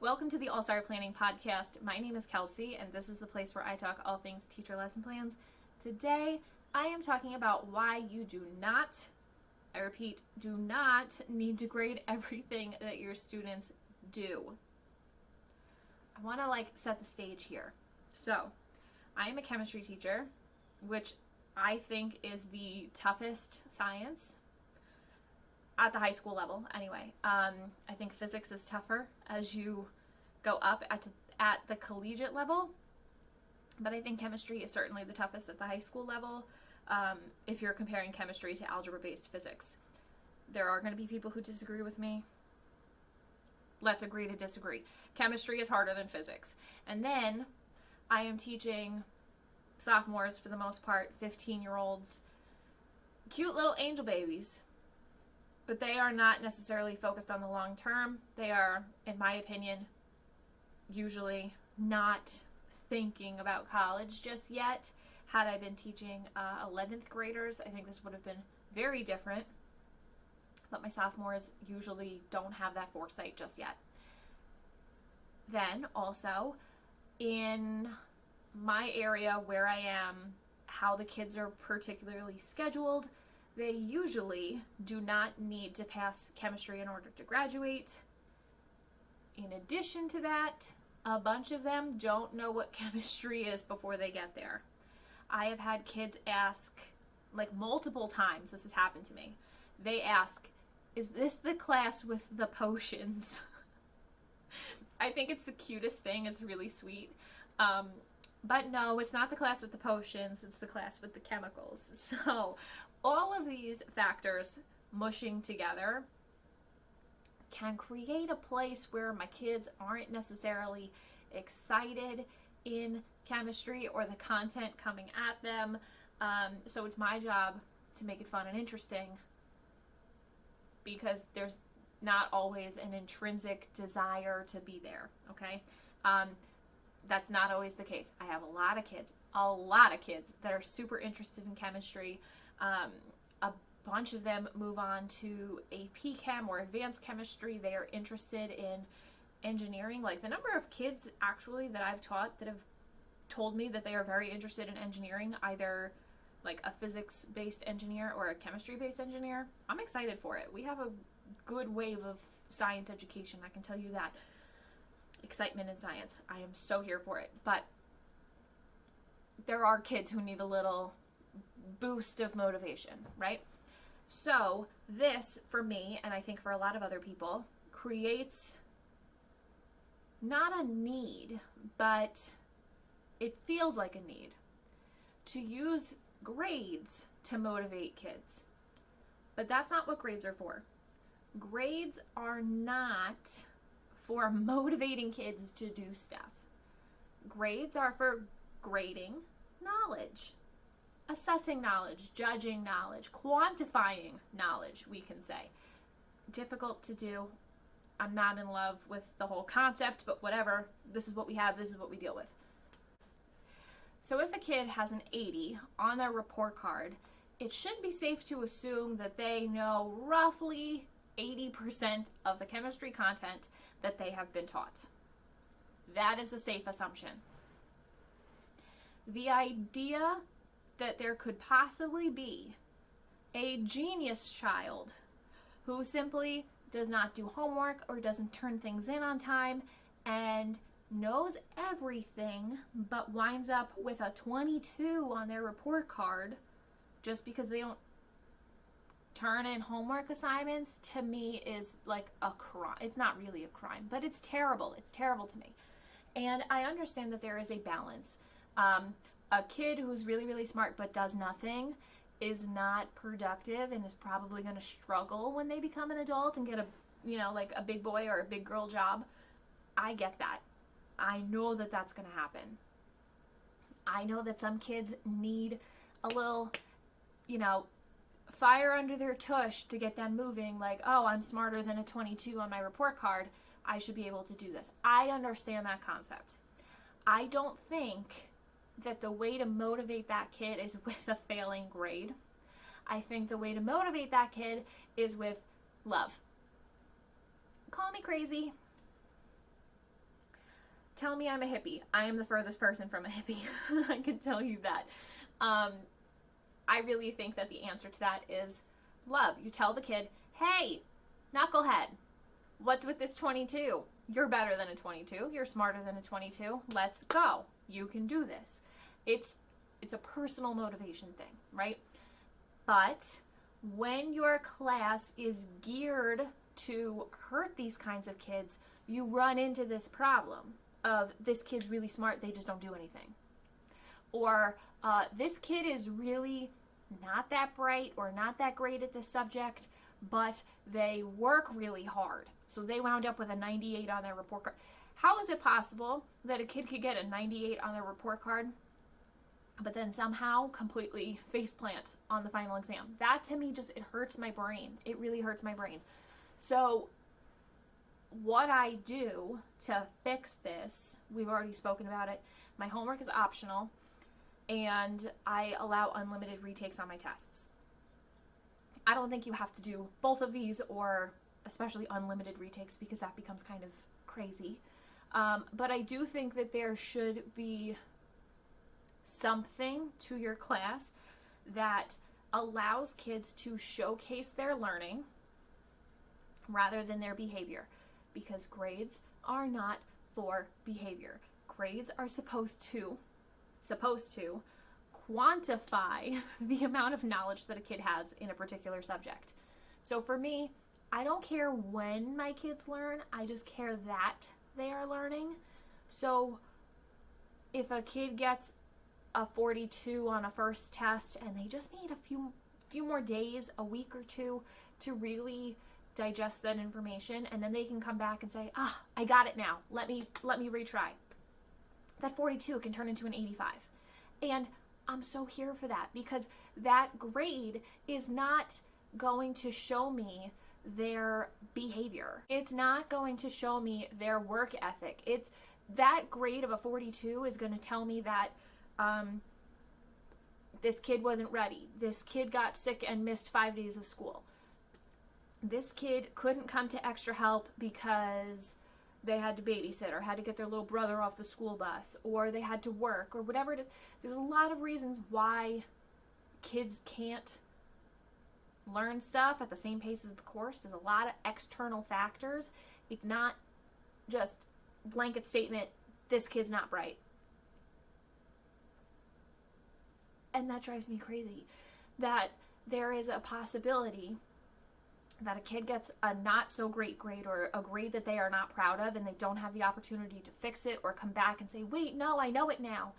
Welcome to the All-Star Planning Podcast. My name is Kelsey, and this is the place where I talk all things teacher lesson plans. Today, I am talking about why you do not, I repeat, do not need to grade everything that your students do. I want to set the stage here. So, I am a chemistry teacher, which I think is the toughest science at the high school level anyway. I think physics is tougher as you go up at the collegiate level, but I think chemistry is certainly the toughest at the high school level if you're comparing chemistry to algebra-based physics. There are going to be people who disagree with me. Let's agree to disagree. Chemistry is harder than physics. And then I am teaching sophomores, for the most part, 15-year-olds, cute little angel babies, but they are not necessarily focused on the long term. They are, in my opinion, usually not thinking about college just yet. Had I been teaching 11th graders, I think this would have been very different. But my sophomores usually don't have that foresight just yet. Then also, in my area where I am, how the kids are particularly scheduled, they usually do not need to pass chemistry in order to graduate. In addition to that, a bunch of them don't know what chemistry is before they get there. I have had kids ask, multiple times, this has happened to me. They ask, is this the class with the potions? I think it's the cutest thing. It's really sweet. But no, it's not the class with the potions. It's the class with the chemicals. So all of these factors mushing together can create a place where my kids aren't necessarily excited in chemistry or the content coming at them. So it's my job to make it fun and interesting, because there's not always an intrinsic desire to be there, okay? That's not always the case. I have a lot of kids that are super interested in chemistry. A bunch of them move on to AP Chem or advanced chemistry. They are interested in engineering. The number of kids actually that I've taught that have told me that they are very interested in engineering, either a physics-based engineer or a chemistry-based engineer, I'm excited for it. We have a good wave of science education, I can tell you that. Excitement in science. I am so here for it. But there are kids who need a little boost of motivation, right? So this, for me, and I think for a lot of other people, creates not a need, but it feels like a need to use grades to motivate kids. But that's not what grades are for. Grades are not for motivating kids to do stuff. Grades are for grading knowledge, assessing knowledge, judging knowledge, quantifying knowledge, we can say. Difficult to do. I'm not in love with the whole concept, but whatever. This is what we have. This is what we deal with. So if a kid has an 80 on their report card, it should be safe to assume that they know roughly 80% of the chemistry content that they have been taught. That is a safe assumption. The idea that there could possibly be a genius child who simply does not do homework or doesn't turn things in on time and knows everything but winds up with a 22 on their report card just because they don't turn in homework assignments, to me is a crime. It's not really a crime, but it's terrible. It's terrible to me. And I understand that there is a balance. A kid who's really, really smart but does nothing is not productive and is probably going to struggle when they become an adult and get a big boy or a big girl job. I get that. I know that that's going to happen. I know that some kids need a little, fire under their tush to get them moving, oh, I'm smarter than a 22 on my report card, I should be able to do this. I understand that concept. I don't think that the way to motivate that kid is with a failing grade. I think the way to motivate that kid is with love. Call me crazy. tell me I'm a hippie. I am the furthest person from a hippie. I can tell you that. I really think that the answer to that is love. You tell the kid, hey, knucklehead, what's with this 22? You're better than a 22. You're smarter than a 22. Let's go. You can do this. It's a personal motivation thing, right? But when your class is geared to hurt these kinds of kids, you run into this problem of this kid's really smart, they just don't do anything. Or this kid is really not that bright or not that great at this subject, but they work really hard. So they wound up with a 98 on their report card. How is it possible that a kid could get a 98 on their report card, but then somehow completely faceplant on the final exam? That to me it hurts my brain. It really hurts my brain. So what I do to fix this, we've already spoken about it. My homework is optional, and I allow unlimited retakes on my tests. I don't think you have to do both of these, or especially unlimited retakes, because that becomes kind of crazy. But I do think that there should be something to your class that allows kids to showcase their learning rather than their behavior, because grades are not for behavior. Grades are supposed to quantify the amount of knowledge that a kid has in a particular subject. So for me, I don't care when my kids learn, I just care that they are learning. So if a kid gets a 42 on a first test and they just need a few more days, a week or two, to really digest that information, and then they can come back and say, I got it now, let me retry, that 42 can turn into an 85. And I'm so here for that, because that grade is not going to show me their behavior. It's not going to show me their work ethic. That grade of a 42 is going to tell me that this kid wasn't ready. This kid got sick and missed 5 days of school. This kid couldn't come to extra help because they had to babysit, or had to get their little brother off the school bus, or they had to work, or whatever it is. There's a lot of reasons why kids can't learn stuff at the same pace as the course. There's a lot of external factors. It's not just blanket statement, this kid's not bright. And that drives me crazy, that there is a possibility that a kid gets a not so great grade, or a grade that they are not proud of, and they don't have the opportunity to fix it or come back and say, wait, no, I know it now.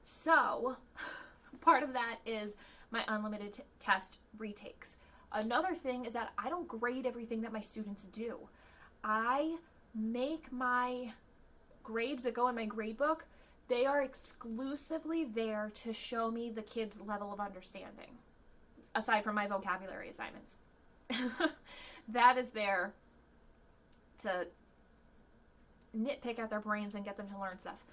So part of that is my unlimited test retakes. Another thing is that I don't grade everything that my students do. I make my grades that go in my grade book, they are exclusively there to show me the kid's level of understanding, aside from my vocabulary assignments. That is there to nitpick at their brains and get them to learn stuff.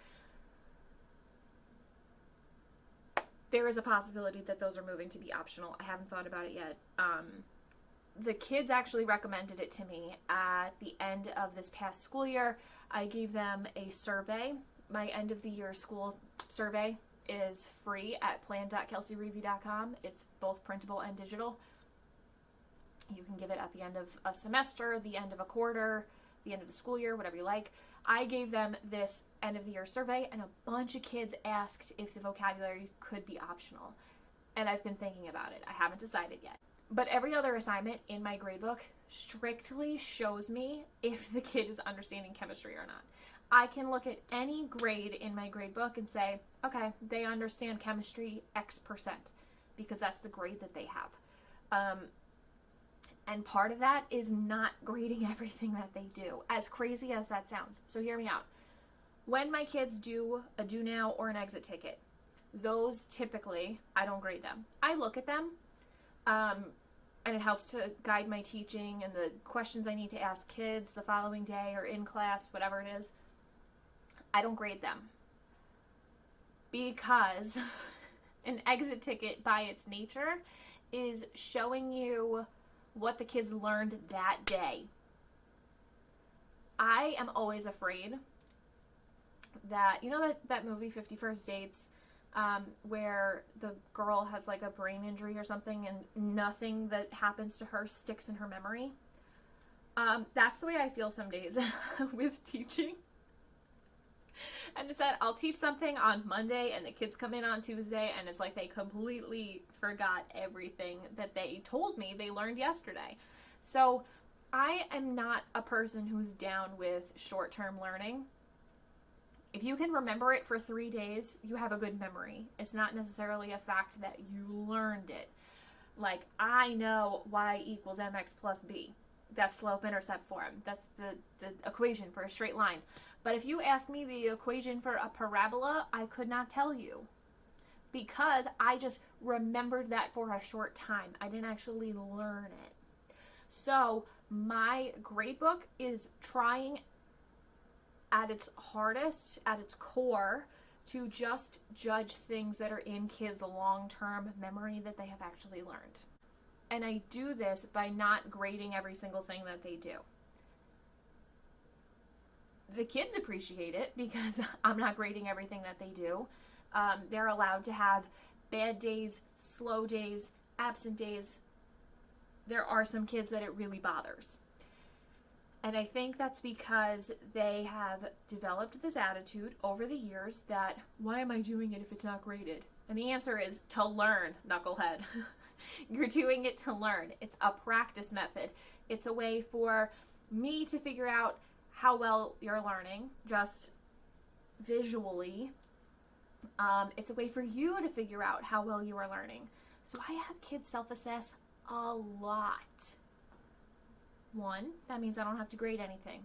There is a possibility that those are moving to be optional. I haven't thought about it yet. The kids actually recommended it to me at the end of this past school year. I gave them a survey. My end of the year school survey is free at plan.kelseyreview.com. It's both printable and digital. You can give it at the end of a semester, the end of a quarter, the end of the school year, whatever you like. I gave them this end of the year survey, and a bunch of kids asked if the vocabulary could be optional. And I've been thinking about it. I haven't decided yet. But every other assignment in my gradebook strictly shows me if the kid is understanding chemistry or not. I can look at any grade in my gradebook and say, okay, they understand chemistry X%, because that's the grade that they have. And part of that is not grading everything that they do, as crazy as that sounds. So hear me out. When my kids do a do now or an exit ticket, those typically, I don't grade them. I look at them, and it helps to guide my teaching and the questions I need to ask kids the following day or in class, whatever it is. I don't grade them, because an exit ticket by its nature is showing you what the kids learned that day. I am always afraid that, that movie 50 First Dates, where the girl has like a brain injury or something and nothing that happens to her sticks in her memory. That's the way I feel some days with teaching. And it's that I'll teach something on Monday and the kids come in on Tuesday and it's like they completely forgot everything that they told me they learned yesterday. So I am not a person who's down with short-term learning. If you can remember it for 3 days, you have a good memory. It's not necessarily a fact that you learned it. Like, I know y equals mx plus b. That's slope-intercept form. That's the equation for a straight line. But if you ask me the equation for a parabola, I could not tell you. Because I just remembered that for a short time. I didn't actually learn it. So my grade book is trying at its hardest, at its core, to just judge things that are in kids' long-term memory that they have actually learned. And I do this by not grading every single thing that they do. The kids appreciate it because I'm not grading everything that they do. They're allowed to have bad days, slow days, absent days. There are some kids that it really bothers. And I think that's because they have developed this attitude over the years that, why am I doing it if it's not graded? And the answer is to learn, knucklehead. You're doing it to learn. It's a practice method. It's a way for me to figure out how well you're learning, just visually. It's a way for you to figure out how well you are learning. So I have kids self-assess a lot. 1, that means I don't have to grade anything.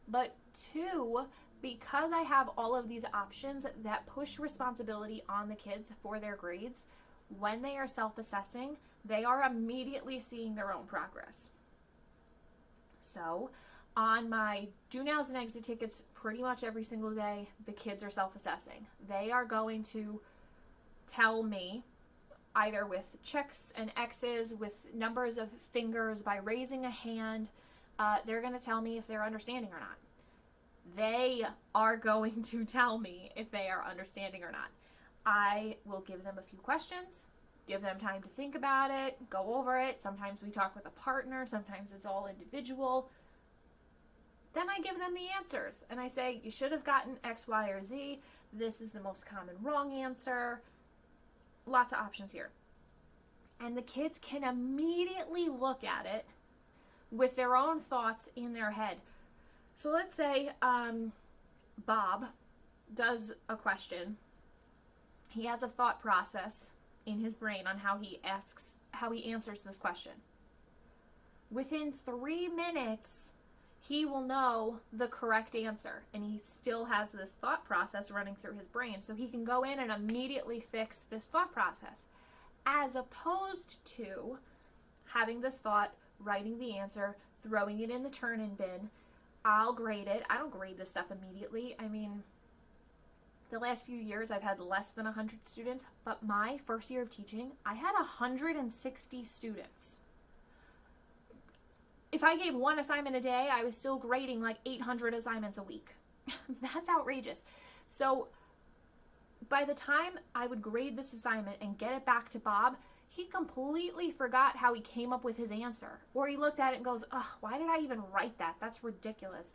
But 2, because I have all of these options that push responsibility on the kids for their grades, when they are self-assessing, they are immediately seeing their own progress. So on my do nows and exit tickets, pretty much every single day, the kids are self-assessing. They are going to tell me, either with checks and X's, with numbers of fingers, by raising a hand, they're going to tell me if they're understanding or not. They are going to tell me if they are understanding or not. I will give them a few questions, give them time to think about it, go over it. Sometimes we talk with a partner, sometimes it's all individual. Then I give them the answers and I say, you should have gotten X, Y, or Z. This is the most common wrong answer. Lots of options here. And the kids can immediately look at it with their own thoughts in their head. So let's say Bob does a question. He has a thought process in his brain on how he answers this question. Within 3 minutes, he will know the correct answer, and he still has this thought process running through his brain, so he can go in and immediately fix this thought process, as opposed to having this thought, writing the answer, throwing it in the turn-in bin. I'll grade it. I don't grade this stuff immediately. I mean, the last few years I've had less than 100 students, but my first year of teaching, I had 160 students. If I gave 1 assignment a day, I was still grading like 800 assignments a week. That's outrageous. So by the time I would grade this assignment and get it back to Bob, he completely forgot how he came up with his answer. Or he looked at it and goes, ugh, why did I even write that? That's ridiculous.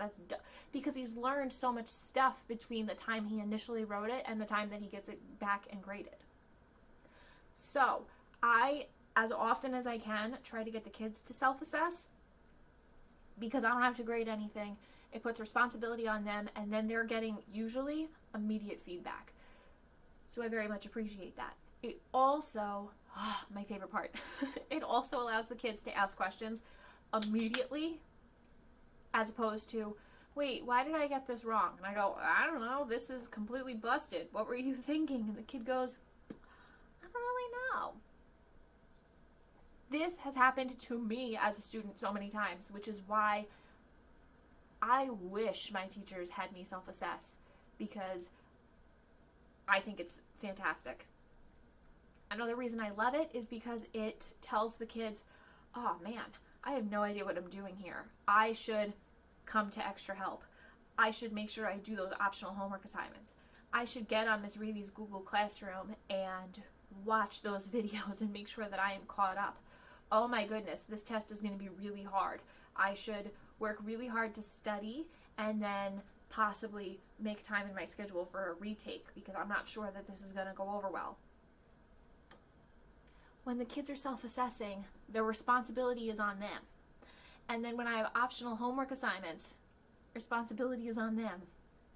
Because he's learned so much stuff between the time he initially wrote it and the time that he gets it back and graded. So I, as often as I can, try to get the kids to self-assess, because I don't have to grade anything. It puts responsibility on them, and then they're getting usually immediate feedback. So I very much appreciate that. It also, my favorite part, it also allows the kids to ask questions immediately, as opposed to, wait, why did I get this wrong? And I go, I don't know, this is completely busted. What were you thinking? And the kid goes, I don't really know. This has happened to me as a student so many times, which is why I wish my teachers had me self-assess, because I think it's fantastic. Another reason I love it is because it tells the kids, oh man, I have no idea what I'm doing here. I should come to extra help. I should make sure I do those optional homework assignments. I should get on Ms. Reedy's Google Classroom and watch those videos and make sure that I am caught up. Oh my goodness, this test is going to be really hard. I should work really hard to study and then possibly make time in my schedule for a retake because I'm not sure that this is going to go over well. When the kids are self-assessing, their responsibility is on them. And then when I have optional homework assignments, responsibility is on them.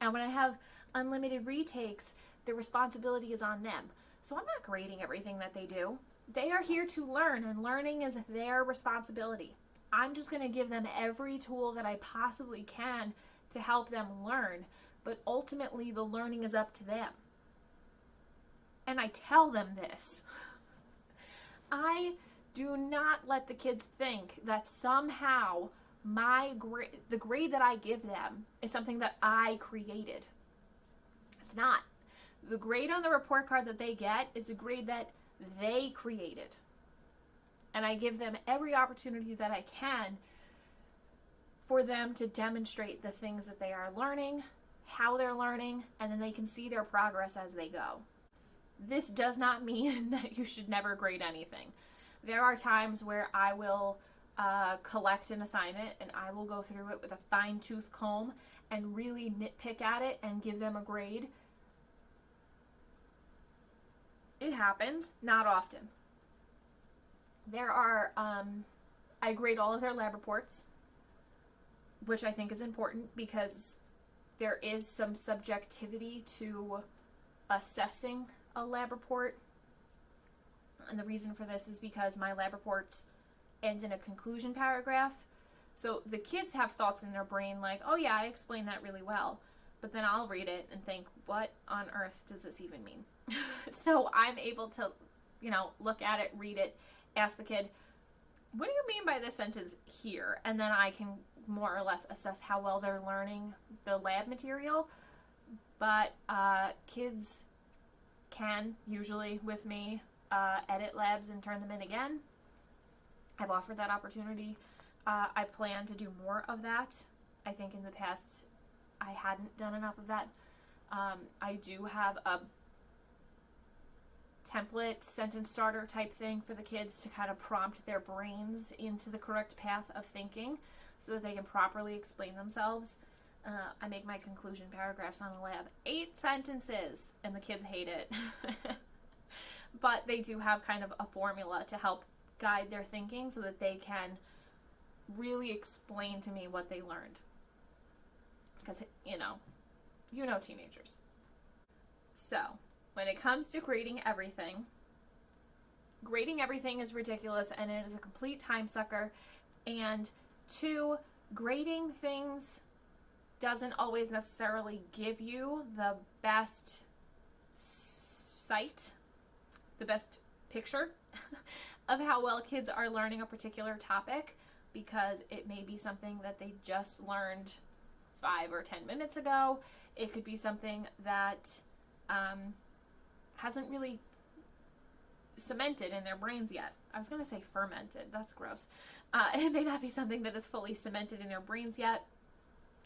And when I have unlimited retakes, the responsibility is on them. So I'm not grading everything that they do. They are here to learn, and learning is their responsibility. I'm just going to give them every tool that I possibly can to help them learn, but ultimately the learning is up to them. And I tell them this. I do not let the kids think that somehow the grade that I give them is something that I created. It's not. The grade on the report card that they get is a grade that they created. And I give them every opportunity that I can for them to demonstrate the things that they are learning, how they're learning, and then they can see their progress as they go. This does not mean that you should never grade anything. There are times where I will collect an assignment and I will go through it with a fine-tooth comb and really nitpick at it and give them a grade. It happens, not often. There are, I grade all of their lab reports, which I think is important because there is some subjectivity to assessing a lab report. And the reason for this is because my lab reports end in a conclusion paragraph. So the kids have thoughts in their brain like, oh yeah, I explained that really well. But then I'll read it and think, what on earth does this even mean? So I'm able to, look at it, read it, ask the kid, what do you mean by this sentence here? And then I can more or less assess how well they're learning the lab material. But kids can usually, with me, edit labs and turn them in again. I've offered that opportunity. I plan to do more of that. I think in the past I hadn't done enough of that. I do have a template sentence starter type thing for the kids to kind of prompt their brains into the correct path of thinking so that they can properly explain themselves. I make my conclusion paragraphs on the lab 8 sentences and the kids hate it. But they do have kind of a formula to help guide their thinking so that they can really explain to me what they learned. Because, teenagers. So, when it comes to grading everything is ridiculous and it is a complete time sucker. And 2, grading things doesn't always necessarily give you the best sight, the best picture of how well kids are learning a particular topic, because it may be something that they just learned 5 or 10 minutes ago. It could be something that hasn't really cemented in their brains yet. I was going to say fermented. That's gross. It may not be something that is fully cemented in their brains yet.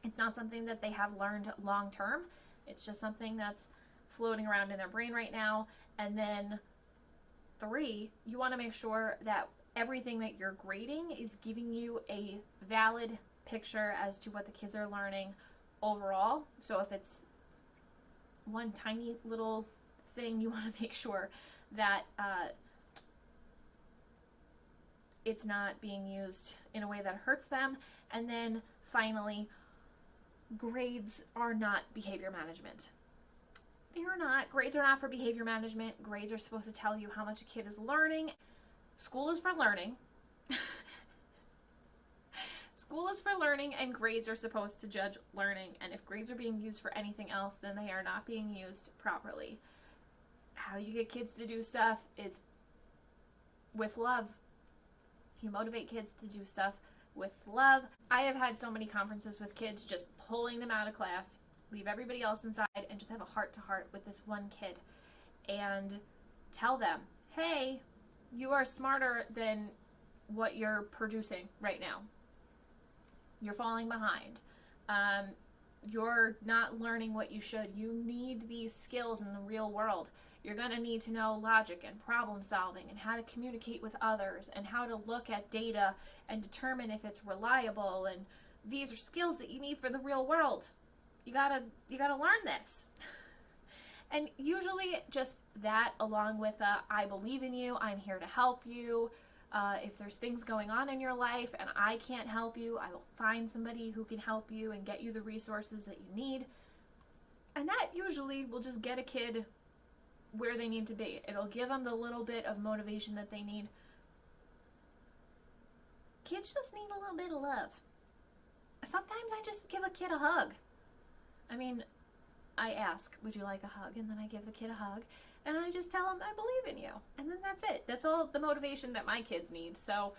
It's not something that they have learned long term. It's just something that's floating around in their brain right now. And then 3, you want to make sure that everything that you're grading is giving you a valid picture as to what the kids are learning overall. So if it's one tiny little thing, you want to make sure that it's not being used in a way that hurts them. And then finally, grades are not behavior management. They're not. Grades are not for behavior management. Grades are supposed to tell you how much a kid is learning. School is for learning. School is for learning, and grades are supposed to judge learning. And if grades are being used for anything else, then they are not being used properly. How you get kids to do stuff is with love. You motivate kids to do stuff with love. I have had so many conferences with kids just pulling them out of class, leave everybody else inside, and just have a heart-to-heart with this one kid and tell them, hey, you are smarter than what you're producing right now. You're falling behind. you're not learning what you should. You need these skills in the real world. You're going to need to know logic and problem solving and how to communicate with others and how to look at data and determine if it's reliable. And these are skills that you need for the real world. You gotta learn this. And usually just that, along with I believe in you, I'm here to help you. If there's things going on in your life and I can't help you, I will find somebody who can help you and get you the resources that you need. And that usually will just get a kid where they need to be. It'll give them the little bit of motivation that they need. Kids just need a little bit of love. Sometimes I just give a kid a hug. I mean, I ask, would you like a hug? And then I give the kid a hug. And I just tell them, I believe in you. And then that's it. That's all the motivation that my kids need. So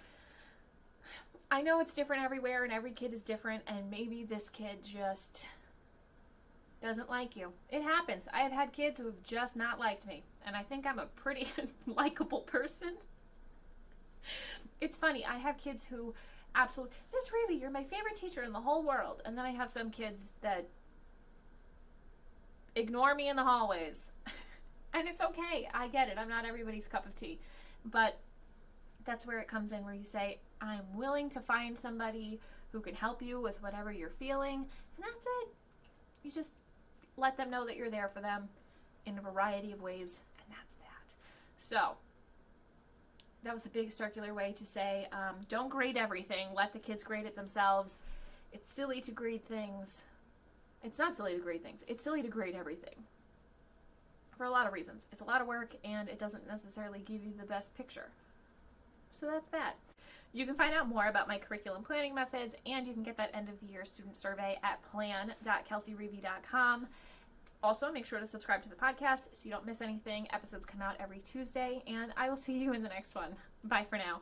I know it's different everywhere and every kid is different. And maybe this kid just doesn't like you. It happens. I have had kids who have just not liked me. And I think I'm a pretty likable person. It's funny. I have kids who absolutely, Miss Reevy, you're my favorite teacher in the whole world. And then I have some kids that ignore me in the hallways. And it's okay. I get it. I'm not everybody's cup of tea. But that's where it comes in, where you say, I'm willing to find somebody who can help you with whatever you're feeling. And that's it. You just let them know that you're there for them in a variety of ways. And that's that. So that was a big circular way to say, don't grade everything. Let the kids grade it themselves. It's silly to grade things. It's not silly to grade things. It's silly to grade everything. For a lot of reasons. It's a lot of work and it doesn't necessarily give you the best picture. So that's that. You can find out more about my curriculum planning methods and you can get that end of the year student survey at plan.kelseyreevy.com. Also, make sure to subscribe to the podcast so you don't miss anything. Episodes come out every Tuesday and I will see you in the next one. Bye for now.